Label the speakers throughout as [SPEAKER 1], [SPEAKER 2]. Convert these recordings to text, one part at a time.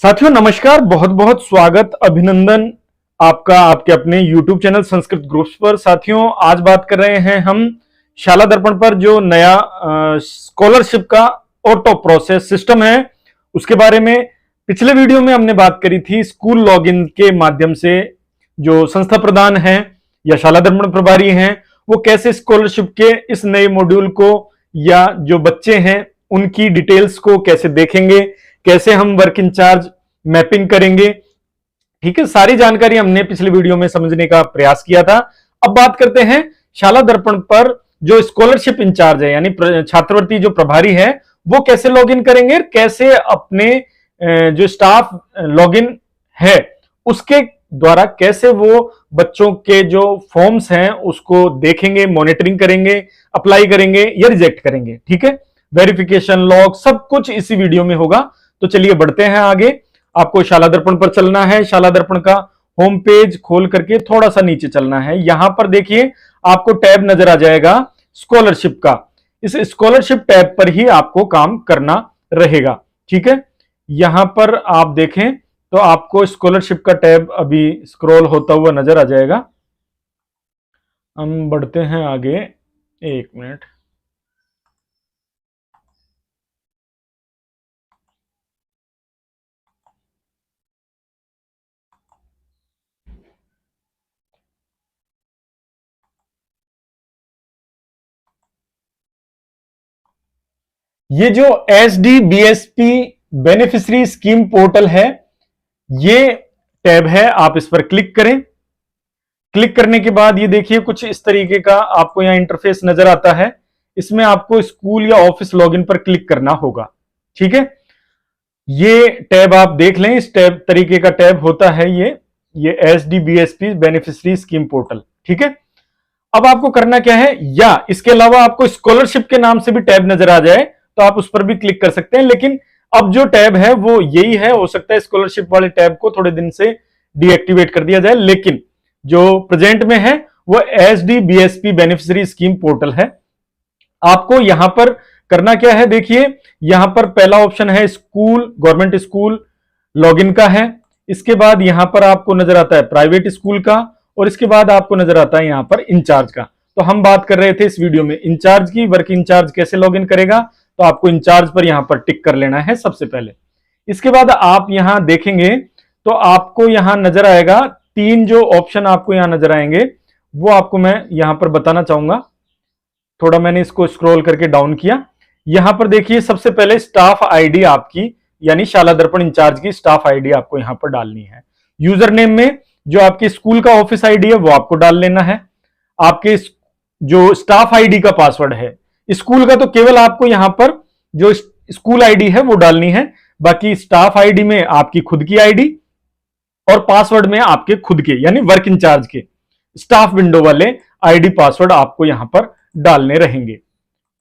[SPEAKER 1] साथियों नमस्कार, बहुत बहुत स्वागत, अभिनंदन आपका आपके अपने YouTube चैनल संस्कृत ग्रुप्स पर। साथियों आज बात कर रहे हैं हम शाला दर्पण पर जो नया स्कॉलरशिप का ऑटो प्रोसेस सिस्टम है उसके बारे में। पिछले वीडियो में हमने बात करी थी स्कूल लॉगिन के माध्यम से जो संस्था प्रधान हैं या शाला दर्पण प्रभारी हैं वो कैसे स्कॉलरशिप के इस नए मॉड्यूल को या जो बच्चे हैं उनकी डिटेल्स को कैसे देखेंगे, कैसे हम वर्क इंचार्ज मैपिंग करेंगे। ठीक है, सारी जानकारी हमने पिछले वीडियो में समझने का प्रयास किया था। अब बात करते हैं शाला दर्पण पर जो स्कॉलरशिप इंचार्ज है यानी छात्रवृत्ति जो प्रभारी है वो कैसे लॉगिन करेंगे, कैसे अपने जो स्टाफ लॉगिन है उसके द्वारा कैसे वो बच्चों के जो फॉर्म्स हैं उसको देखेंगे, मॉनिटरिंग करेंगे, अप्लाई करेंगे या रिजेक्ट करेंगे। ठीक है, वेरिफिकेशन लॉग सब कुछ इसी वीडियो में होगा। तो चलिए बढ़ते हैं आगे। आपको शाला दर्पण पर चलना है। शाला दर्पण का होम पेज खोल करके थोड़ा सा नीचे चलना है। यहां पर देखिए आपको टैब नजर आ जाएगा स्कॉलरशिप का। इस स्कॉलरशिप टैब पर ही आपको काम करना रहेगा। ठीक है, यहां पर आप देखें तो आपको स्कॉलरशिप का टैब अभी स्क्रॉल होता हुआ नजर आ जाएगा। हम बढ़ते हैं आगे, एक मिनट। ये जो SDBSP बेनिफिशियरी स्कीम पोर्टल है ये टैब है, आप इस पर क्लिक करें। क्लिक करने के बाद ये देखिए कुछ इस तरीके का आपको यहां इंटरफेस नजर आता है। इसमें आपको स्कूल या ऑफिस लॉगिन पर क्लिक करना होगा। ठीक है, ये टैब आप देख लें, इस टैब तरीके का टैब होता है ये SDBSP बेनिफिशियरी स्कीम पोर्टल। ठीक है, अब आपको करना क्या है, या इसके अलावा आपको स्कॉलरशिप के नाम से भी टैब नजर आ जाए तो आप उस पर भी क्लिक कर सकते हैं, लेकिन अब जो टैब है वो यही है। हो सकता है स्कॉलरशिप वाले टैब को थोड़े दिन से डीएक्टिवेट कर दिया जाए, लेकिन जो प्रेजेंट में है वो SDBSP बेनिफिशियरी स्कीम पोर्टल है। आपको यहां पर करना क्या है, देखिए यहां पर पहला ऑप्शन है स्कूल, गवर्नमेंट स्कूल लॉगिन का है। इसके बाद यहां पर आपको नजर आता है प्राइवेट स्कूल का, और इसके बाद आपको नजर आता है यहां पर इंचार्ज का। तो हम बात कर रहे थे इस वीडियो में इंचार्ज की। वर्क इंचार्ज कैसे लॉगिन करेगा, तो आपको इंचार्ज पर यहां पर टिक कर लेना है सबसे पहले। इसके बाद आप यहां देखेंगे तो आपको यहां नजर आएगा तीन जो ऑप्शन आपको यहां नजर आएंगे वो आपको मैं यहां पर बताना चाहूंगा। थोड़ा मैंने इसको स्क्रॉल करके डाउन किया। यहां पर देखिए सबसे पहले स्टाफ आईडी आपकी यानी शाला दर्पण इंचार्ज की स्टाफ आईडी आपको यहां पर डालनी है। यूजर नेम में जो आपके स्कूल का ऑफिस आईडी है वो आपको डाल लेना है। आपके जो स्टाफ आईडी का पासवर्ड है स्कूल का तो केवल आपको यहां पर जो स्कूल आईडी है वो डालनी है, बाकी स्टाफ आईडी में आपकी खुद की आईडी और पासवर्ड में आपके खुद के यानी वर्क इंचार्ज के स्टाफ विंडो वाले आईडी पासवर्ड आपको यहां पर डालने रहेंगे।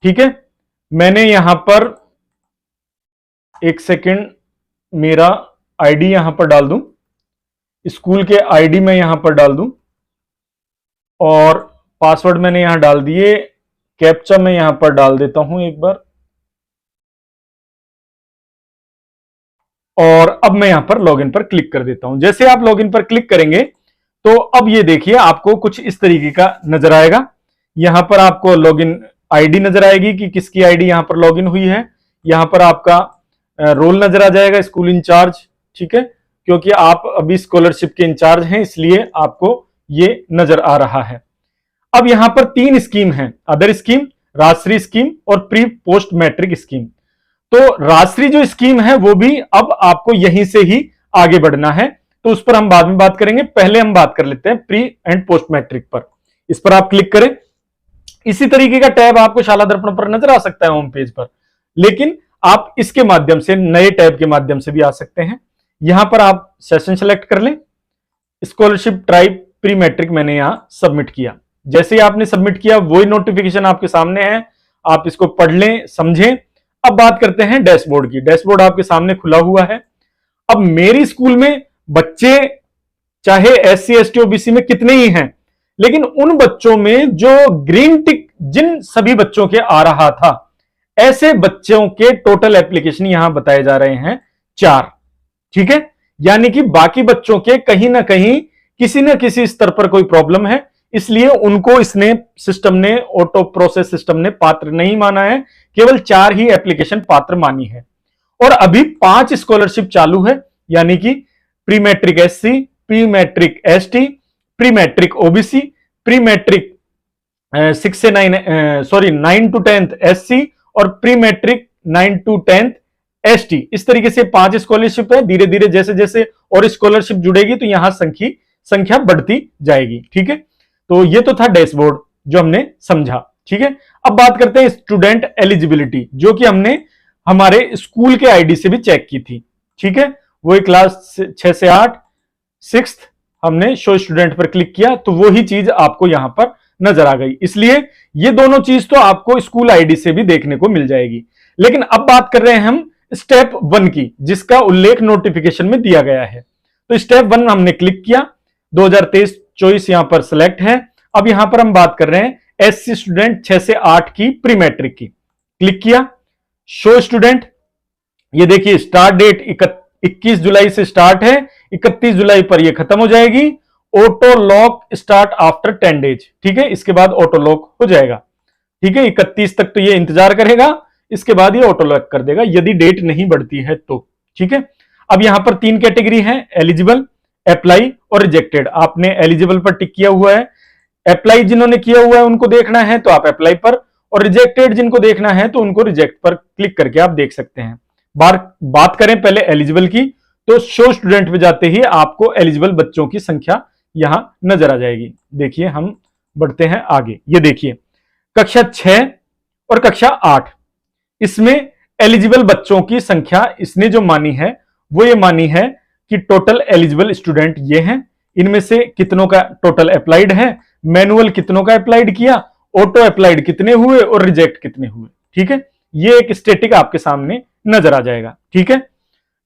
[SPEAKER 1] ठीक है, मैंने यहां पर एक सेकेंड मेरा आईडी यहां पर डाल दूं, स्कूल के आईडी में यहां पर डाल दूं और पासवर्ड मैंने यहां डाल दिए। कैप्चा मैं यहां पर डाल देता हूं एक बार, और अब मैं यहां पर लॉगिन पर क्लिक कर देता हूं। जैसे आप लॉगिन पर क्लिक करेंगे तो अब ये देखिए आपको कुछ इस तरीके का नजर आएगा। यहां पर आपको लॉगिन आईडी नजर आएगी कि किसकी आईडी यहां पर लॉगिन हुई है। यहां पर आपका रोल नजर आ जाएगा, स्कूल इंचार्ज। ठीक है, क्योंकि आप अभी स्कॉलरशिप के इंचार्ज हैं इसलिए आपको ये नजर आ रहा है। अब यहां पर तीन स्कीम है, अदर स्कीम, राजश्री स्कीम और प्री पोस्ट मैट्रिक स्कीम। तो राजश्री जो स्कीम है वो भी अब आपको यहीं से ही आगे बढ़ना है, तो उस पर हम बाद में बात करेंगे। पहले हम बात कर लेते हैं प्री एंड पोस्ट मैट्रिक पर। इस पर आप क्लिक करें। इसी तरीके का टैब आपको शाला दर्पण पर नजर आ सकता है होम पेज पर, लेकिन आप इसके माध्यम से नए टैब के माध्यम से भी आ सकते हैं। यहां पर आप सेशन सेलेक्ट कर लें। स्कॉलरशिप ट्राइब प्री मैट्रिक मैंने यहां सबमिट किया। जैसे ही आपने सबमिट किया वही नोटिफिकेशन आपके सामने है, आप इसको पढ़ लें, समझें। अब बात करते हैं डैशबोर्ड की। डैशबोर्ड आपके सामने खुला हुआ है। अब मेरी स्कूल में बच्चे चाहे SC ST OBC में कितने ही हैं, लेकिन उन बच्चों में जो ग्रीन टिक जिन सभी बच्चों के आ रहा था, ऐसे बच्चों के टोटल एप्लीकेशन यहां बताए जा रहे हैं 4। ठीक है, यानी कि बाकी बच्चों के कहीं ना कहीं किसी न किसी स्तर पर कोई प्रॉब्लम है, इसलिए उनको इसने सिस्टम ने, ऑटो प्रोसेस सिस्टम ने पात्र नहीं माना है, केवल 4 ही एप्लीकेशन पात्र मानी है। और अभी 5 स्कॉलरशिप चालू है, यानी कि pre matric SC, pre matric ST, pre matric OBC, pre matric 6 से 9 टू 10th एससी और pre matric 9 to 10th ST. इस तरीके से 5 स्कॉलरशिप है। धीरे धीरे जैसे जैसे और स्कॉलरशिप जुड़ेगी तो यहां संख्या बढ़ती जाएगी। ठीक है, तो ये तो था डैशबोर्ड जो हमने समझा। ठीक है, अब बात करते हैं स्टूडेंट एलिजिबिलिटी, जो कि हमने हमारे स्कूल के आईडी से भी चेक की थी। ठीक है, वही क्लास 6 से 8 6th हमने शो स्टूडेंट पर क्लिक किया तो वही चीज आपको यहां पर नजर आ गई। इसलिए ये दोनों चीज तो आपको स्कूल आईडी से भी देखने को मिल जाएगी। लेकिन अब बात कर रहे हैं हम स्टेप 1 की, जिसका उल्लेख नोटिफिकेशन में दिया गया है। तो स्टेप 1 हमने क्लिक किया, 2023-24 यहां पर सिलेक्ट है। अब यहां पर हम बात कर रहे हैं एससी स्टूडेंट 6 से 8 की प्री मैट्रिक की। क्लिक किया, शो स्टूडेंट, ये देखिए स्टार्ट डेट 21 जुलाई से स्टार्ट है, 31 जुलाई पर ये खत्म हो जाएगी। Auto lock start after 10 days. ठीक है, इसके बाद ऑटो लॉक हो जाएगा। ठीक है, 31 तक तो ये इंतजार करेगा, इसके बाद ये ऑटो लॉक कर देगा यदि डेट नहीं बढ़ती है तो। ठीक है, अब यहां पर 3 कैटेगरी है, एलिजिबल, अप्लाई और रिजेक्टेड। आपने एलिजिबल पर टिक किया हुआ है, अप्लाई जिन्होंने किया हुआ है उनको देखना है तो आप अप्लाई पर, और रिजेक्टेड जिनको देखना है तो उनको रिजेक्ट पर क्लिक करके आप देख सकते हैं। बात करें पहले एलिजिबल की, तो शो स्टूडेंट पे जाते ही आपको एलिजिबल बच्चों की संख्या यहां नजर आ जाएगी। देखिए, हम बढ़ते हैं आगे। ये देखिए कक्षा 6 और कक्षा 8, इसमें एलिजिबल बच्चों की संख्या इसने जो मानी है वो ये मानी है कि टोटल एलिजिबल स्टूडेंट ये हैं, इनमें से कितनों का टोटल अप्लाइड है, मैनुअल कितनों का अप्लाइड किया, ऑटो अप्लाइड कितने हुए और रिजेक्ट कितने हुए। ठीक है, ये एक स्टैटिक आपके सामने नजर आ जाएगा। ठीक है,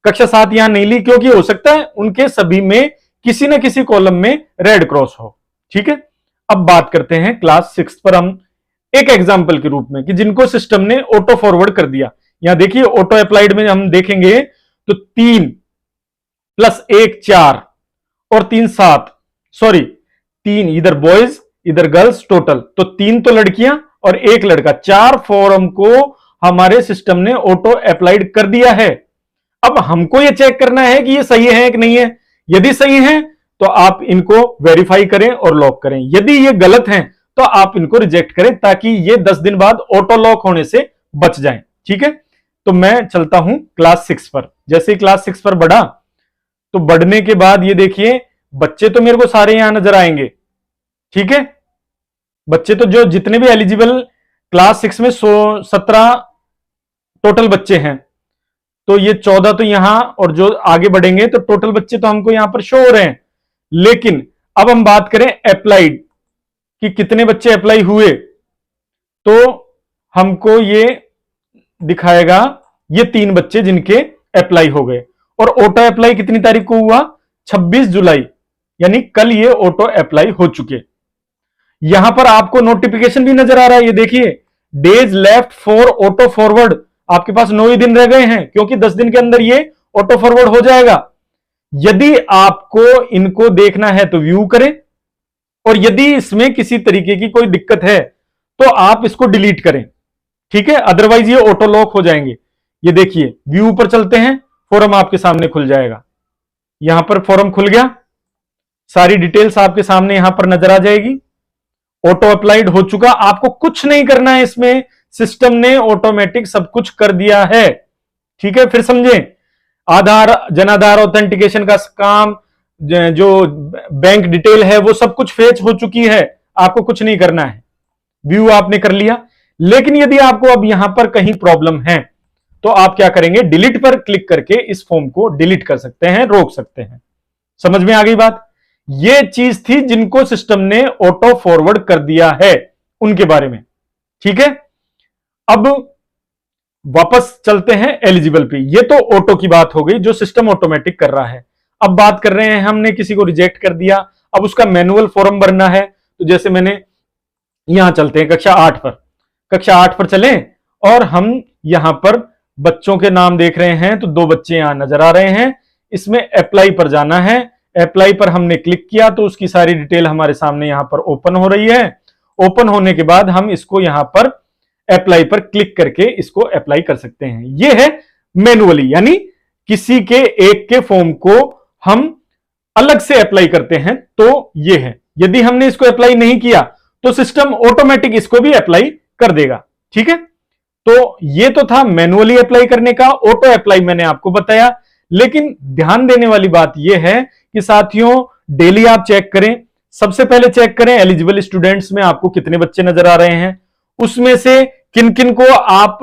[SPEAKER 1] कक्षा 7 यहां नहीं ली क्योंकि हो सकता है उनके सभी में किसी न किसी कॉलम में रेड क्रॉस हो। ठीक है, अब बात करते हैं क्लास 6 पर हम एक एग्जाम्पल के रूप में कि जिनको सिस्टम ने ऑटो फॉरवर्ड कर दिया। यहां देखिए ऑटो अप्लाइड में हम देखेंगे तो 3 + 1 4 और 3 7, सॉरी 3 इधर बॉयज इधर गर्ल्स, टोटल तो 3 तो लड़कियां और 1 लड़का, 4 फॉर्म को हमारे सिस्टम ने ऑटो अप्लाइड कर दिया है। अब हमको यह चेक करना है कि ये सही है कि नहीं है। यदि सही है तो आप इनको वेरीफाई करें और लॉक करें, यदि ये गलत हैं तो आप इनको रिजेक्ट करें ताकि ये 10 दिन बाद ऑटो लॉक होने से बच जाएं। ठीक है, तो मैं चलता हूं क्लास 6 पर। जैसे ही क्लास 6 पर बढ़ा तो बढ़ने के बाद ये देखिए बच्चे तो मेरे को सारे यहां नजर आएंगे। ठीक है, बच्चे तो जो जितने भी एलिजिबल क्लास 6 में 17 टोटल बच्चे हैं, तो ये 14 तो यहां, और जो आगे बढ़ेंगे तो टोटल बच्चे तो हमको यहां पर शो हो रहे हैं। लेकिन अब हम बात करें अप्लाइड कि कितने बच्चे अप्लाई हुए, तो हमको ये दिखाएगा ये 3 बच्चे जिनके अप्लाई हो गए। और ऑटो अप्लाई कितनी तारीख को हुआ, 26 जुलाई, यानी कल ये ऑटो अप्लाई हो चुके। यहां पर आपको नोटिफिकेशन भी नजर आ रहा है, ये देखिए days left for auto forward, आपके पास 9 ही दिन रह गए हैं क्योंकि 10 दिन के अंदर ये ऑटो फॉरवर्ड हो जाएगा। यदि आपको इनको देखना है तो व्यू करें, और यदि इसमें किसी तरीके की कोई दिक्कत है तो आप इसको डिलीट करें। ठीक है, अदरवाइज ये ऑटो लॉक हो जाएंगे। ये देखिए व्यू पर चलते हैं, फॉर्म आपके सामने खुल जाएगा। यहां पर फॉर्म खुल गया, सारी डिटेल्स आपके सामने यहां पर नजर आ जाएगी। ऑटो अप्लाइड हो चुका, आपको कुछ नहीं करना है इसमें, सिस्टम ने ऑटोमेटिक सब कुछ कर दिया है। ठीक है, फिर समझें, आधार जनाधार ऑथेंटिकेशन का काम, जो बैंक डिटेल है वो सब कुछ फेच हो चुकी है, आपको कुछ नहीं करना है। व्यू आपने कर लिया। लेकिन यदि आपको अब यहां पर कहीं प्रॉब्लम है तो आप क्या करेंगे, डिलीट पर क्लिक करके इस फॉर्म को डिलीट कर सकते हैं, रोक सकते हैं। समझ में आ गई बात। ये चीज थी जिनको सिस्टम ने ऑटो फॉरवर्ड कर दिया है उनके बारे में। ठीक है, अब वापस चलते हैं एलिजिबल पे। ये तो ऑटो की बात हो गई जो सिस्टम ऑटोमेटिक कर रहा है। अब बात कर रहे हैं, हमने किसी को रिजेक्ट कर दिया, अब उसका मैनुअल फॉर्म भरना है। तो जैसे मैंने यहां चलते हैं कक्षा 8 पर, कक्षा 8 पर चलें और हम यहां पर बच्चों के नाम देख रहे हैं तो 2 बच्चे यहां नजर आ रहे हैं। इसमें अप्लाई पर जाना है। अप्लाई पर हमने क्लिक किया तो उसकी सारी डिटेल हमारे सामने यहां पर ओपन हो रही है। ओपन होने के बाद हम इसको यहां पर अप्लाई पर क्लिक करके इसको अप्लाई कर सकते हैं। यह है मैनुअली, यानी किसी के एक के फॉर्म को हम अलग से अप्लाई करते हैं तो यह है। यदि हमने इसको अप्लाई नहीं किया तो सिस्टम ऑटोमेटिक इसको भी अप्लाई कर देगा। ठीक है, तो ये तो था मैनुअली अप्लाई करने का। ऑटो अप्लाई मैंने आपको बताया, लेकिन ध्यान देने वाली बात यह है कि साथियों डेली आप चेक करें। सबसे पहले चेक करें एलिजिबल स्टूडेंट्स में आपको कितने बच्चे नजर आ रहे हैं, उसमें से किन किन को आप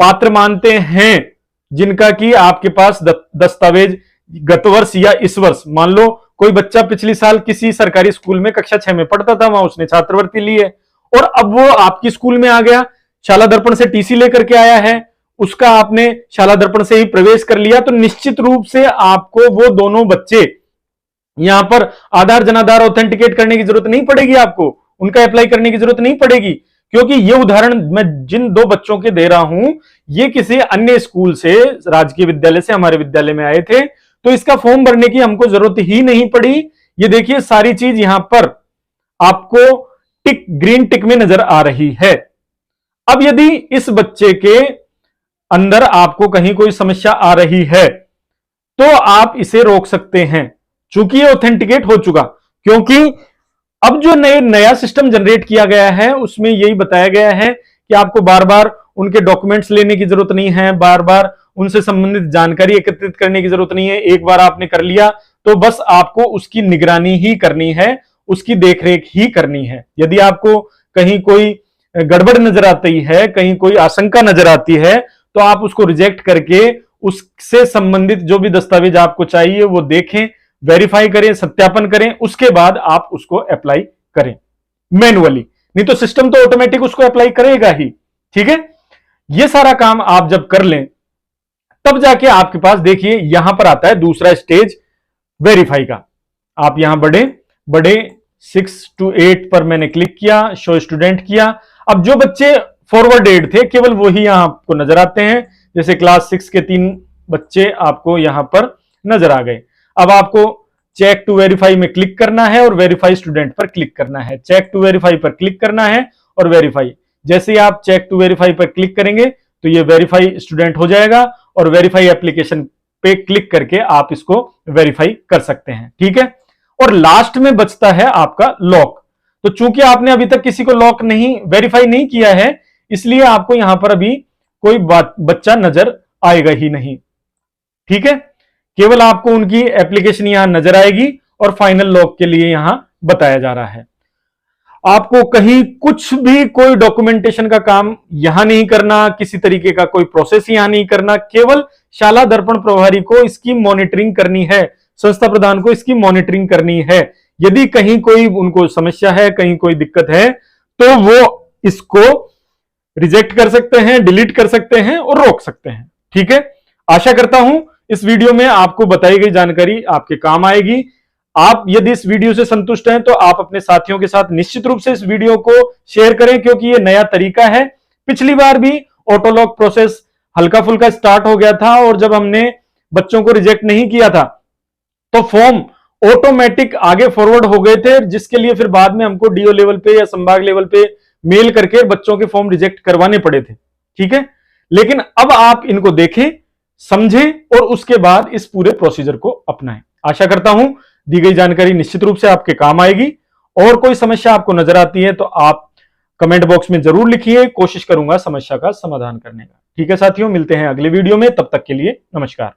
[SPEAKER 1] पात्र मानते हैं जिनका कि आपके पास दस्तावेज गत वर्ष या इस वर्ष, मान लो कोई बच्चा पिछले साल किसी सरकारी स्कूल में कक्षा 6 में पढ़ता था, वहां उसने छात्रवृत्ति ली है और अब वो आपकी स्कूल में आ गया, शाला दर्पण से टीसी लेकर के आया है, उसका आपने शाला दर्पण से ही प्रवेश कर लिया, तो निश्चित रूप से आपको वो दोनों बच्चे यहां पर आधार जनाधार ऑथेंटिकेट करने की जरूरत नहीं पड़ेगी, आपको उनका अप्लाई करने की जरूरत नहीं पड़ेगी, क्योंकि ये उदाहरण मैं जिन दो बच्चों के दे रहा हूं ये किसी अन्य स्कूल से, राजकीय विद्यालय से हमारे विद्यालय में आए थे, तो इसका फॉर्म भरने की हमको जरूरत ही नहीं पड़ी। ये देखिए सारी चीज यहां पर आपको टिक, ग्रीन टिक में नजर आ रही है। अब यदि इस बच्चे के अंदर आपको कहीं कोई समस्या आ रही है तो आप इसे रोक सकते हैं, चूंकि ये ऑथेंटिकेट हो चुका, क्योंकि अब जो नया सिस्टम जनरेट किया गया है उसमें यही बताया गया है कि आपको बार बार उनके डॉक्यूमेंट्स लेने की जरूरत नहीं है, बार बार उनसे संबंधित जानकारी एकत्रित करने की जरूरत नहीं है। एक बार आपने कर लिया तो बस आपको उसकी निगरानी ही करनी है, उसकी देखरेख ही करनी है। यदि आपको कहीं कोई गड़बड़ नजर आती है, कहीं कोई आशंका नजर आती है, तो आप उसको रिजेक्ट करके उससे संबंधित जो भी दस्तावेज आपको चाहिए वो देखें, वेरीफाई करें, सत्यापन करें, उसके बाद आप उसको अप्लाई करें मैनुअली, नहीं तो सिस्टम तो ऑटोमेटिक उसको अप्लाई करेगा ही। ठीक है, यह सारा काम आप जब कर लें तब जाके आपके पास देखिए यहां पर आता है दूसरा स्टेज वेरीफाई का। आप यहां बढ़े 6 to 8 पर मैंने क्लिक किया, शो स्टूडेंट किया। अब जो बच्चे फॉरवर्डेड थे केवल वही यहां आपको नजर आते हैं, जैसे क्लास 6 के 3 बच्चे आपको यहां पर नजर आ गए। अब आपको चेक टू वेरीफाई में क्लिक करना है और वेरीफाई स्टूडेंट पर क्लिक करना है। चेक टू वेरीफाई पर क्लिक करना है और वेरीफाई, जैसे ही आप चेक टू वेरीफाई पर क्लिक करेंगे तो ये वेरीफाई स्टूडेंट हो जाएगा और वेरीफाई एप्लीकेशन पे क्लिक करके आप इसको वेरीफाई कर सकते हैं। ठीक है, और लास्ट में बचता है आपका लॉक। तो चूंकि आपने अभी तक किसी को लॉक नहीं, वेरीफाई नहीं किया है, इसलिए आपको यहां पर अभी कोई बच्चा नजर आएगा ही नहीं। ठीक है, केवल आपको उनकी एप्लीकेशन यहां नजर आएगी और फाइनल लॉक के लिए यहां बताया जा रहा है। आपको कहीं कुछ भी कोई डॉक्यूमेंटेशन का काम यहां नहीं करना, किसी तरीके का कोई प्रोसेस यहां नहीं करना, केवल शाला दर्पण प्रभारी को इसकी मॉनिटरिंग करनी है, संस्था प्रधान को इसकी मॉनिटरिंग करनी है। यदि कहीं कोई उनको समस्या है, कहीं कोई दिक्कत है, तो वो इसको रिजेक्ट कर सकते हैं, डिलीट कर सकते हैं और रोक सकते हैं। ठीक है, आशा करता हूं इस वीडियो में आपको बताई गई जानकारी आपके काम आएगी। आप यदि इस वीडियो से संतुष्ट हैं तो आप अपने साथियों के साथ निश्चित रूप से इस वीडियो को शेयर करें, क्योंकि ये नया तरीका है। पिछली बार भी ऑटो लॉक प्रोसेस हल्का फुल्का स्टार्ट हो गया था और जब हमने बच्चों को रिजेक्ट नहीं किया था तो फॉर्म ऑटोमेटिक आगे फॉरवर्ड हो गए थे, जिसके लिए फिर बाद में हमको डीओ लेवल पे या संभाग लेवल पे मेल करके बच्चों के फॉर्म रिजेक्ट करवाने पड़े थे। ठीक है, लेकिन अब आप इनको देखें, समझें और उसके बाद इस पूरे प्रोसीजर को अपनाएं। आशा करता हूं दी गई जानकारी निश्चित रूप से आपके काम आएगी। और कोई समस्या आपको नजर आती है तो आप कमेंट बॉक्स में जरूर लिखिए, कोशिश करूंगा समस्या का समाधान करने का। ठीक है साथियों, मिलते हैं अगले वीडियो में, तब तक के लिए नमस्कार।